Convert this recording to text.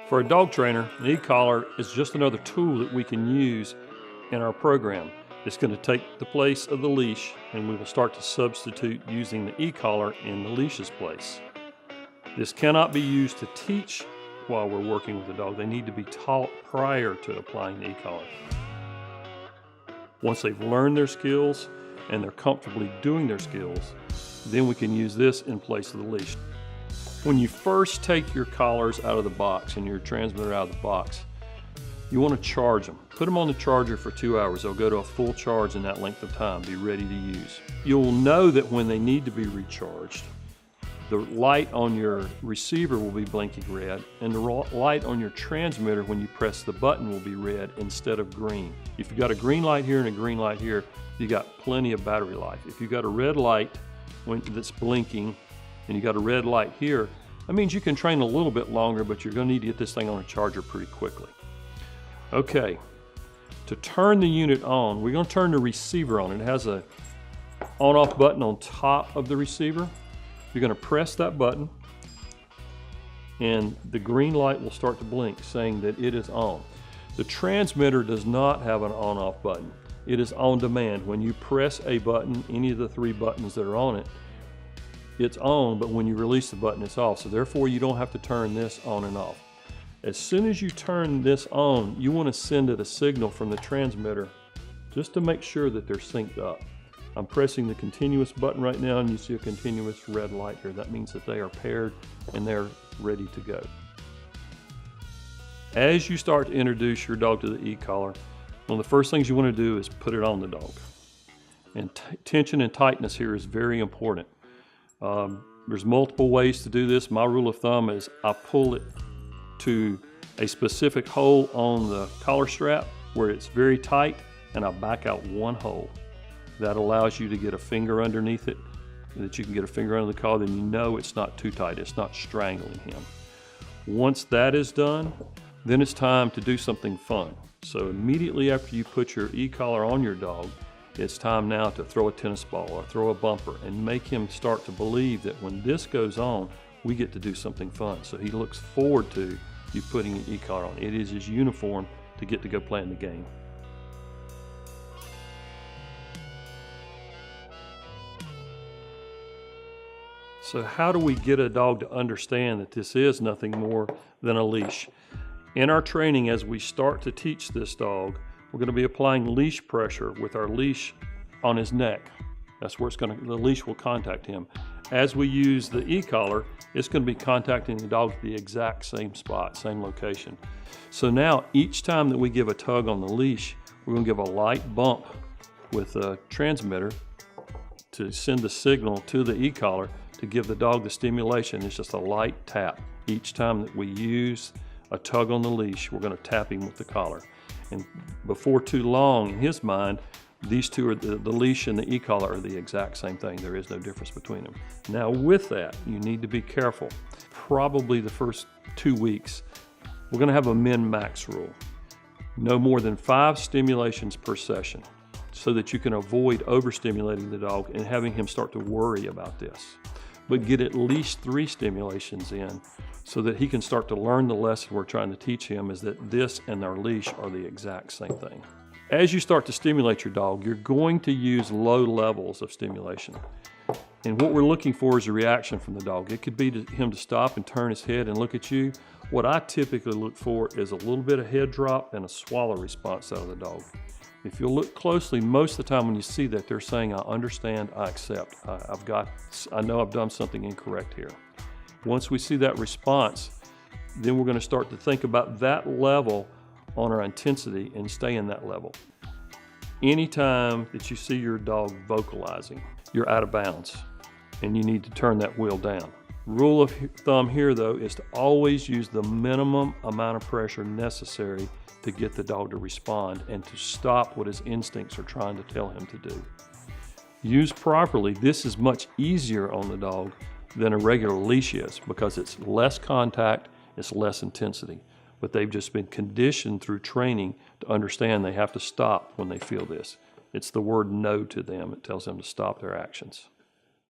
For a dog trainer, an e-collar is just another tool that we can use in our program. It's going to take the place of the leash, and we will start to substitute using the e-collar in the leash's place. This cannot be used to teach while we're working with the dog. They need to be taught prior to applying the e-collar. Once they've learned their skills and they're comfortably doing their skills, then we can use this in place of the leash. When you first take your collars out of the box and your transmitter out of the box, you want to charge them. Put them on the charger for 2 hours. They'll go to a full charge in that length of time, be ready to use. You'll know that when they need to be recharged, the light on your receiver will be blinking red, and the light on your transmitter when you press the button will be red instead of green. If you've got a green light here and a green light here, you got plenty of battery life. If you've got a red light that's blinking and you got a red light here, that means you can train a little bit longer, but you're going to need to get this thing on a charger pretty quickly. Okay, to turn the unit on, we're going to turn the receiver on. It has a on-off button on top of the receiver. You're going to press that button and the green light will start to blink saying that it is on. The transmitter does not have an on-off button. It is on demand. When you press a button, any of the 3 buttons that are on it, it's on, but when you release the button, it's off. So therefore, you don't have to turn this on and off. As soon as you turn this on, you want to send it a signal from the transmitter just to make sure that they're synced up. I'm pressing the continuous button right now, and you see a continuous red light here. That means that they are paired and they're ready to go. As you start to introduce your dog to the e-collar, one of the first things you want to do is put it on the dog. And tension and tightness here is very important. There's multiple ways to do this. My rule of thumb is I pull it to a specific hole on the collar strap where it's very tight, and I back out 1 hole. That allows you to get a finger underneath it, that you can get a finger under the collar, then you know it's not too tight, it's not strangling him. Once that is done, then it's time to do something fun. So immediately after you put your e-collar on your dog, it's time now to throw a tennis ball or throw a bumper and make him start to believe that when this goes on, we get to do something fun. So he looks forward to you putting an e-collar on. It is his uniform to get to go play in the game. So how do we get a dog to understand that this is nothing more than a leash? In our training, as we start to teach this dog, we're going to be applying leash pressure with our leash on his neck. That's where the leash will contact him. As we use the e-collar, it's going to be contacting the dog at the exact same spot, same location. So now each time that we give a tug on the leash, we're going to give a light bump with a transmitter to send the signal to the e-collar to give the dog the stimulation. It's just a light tap. Each time that we use a tug on the leash, we're going to tap him with the collar. And before too long, in his mind, these two are the leash and the e-collar are the exact same thing. There is no difference between them. Now with that, you need to be careful. Probably the first 2 weeks, we're going to have a min-max rule. No more than 5 stimulations per session, so that you can avoid overstimulating the dog and having him start to worry about this. But get at least 3 stimulations in so that he can start to learn the lesson we're trying to teach him, is that this and our leash are the exact same thing. As you start to stimulate your dog, you're going to use low levels of stimulation. And what we're looking for is a reaction from the dog. It could be him to stop and turn his head and look at you. What I typically look for is a little bit of head drop and a swallow response out of the dog. If you look closely, most of the time when you see that, they're saying, I understand, I accept. I know I've done something incorrect here. Once we see that response, then we're going to start to think about that level on our intensity and stay in that level. Anytime that you see your dog vocalizing, you're out of bounds and you need to turn that wheel down. Rule of thumb here though is to always use the minimum amount of pressure necessary to get the dog to respond and to stop what his instincts are trying to tell him to do. Used properly, this is much easier on the dog than a regular leash is, because it's less contact, it's less intensity. But they've just been conditioned through training to understand they have to stop when they feel this. It's the word no to them. It tells them to stop their actions.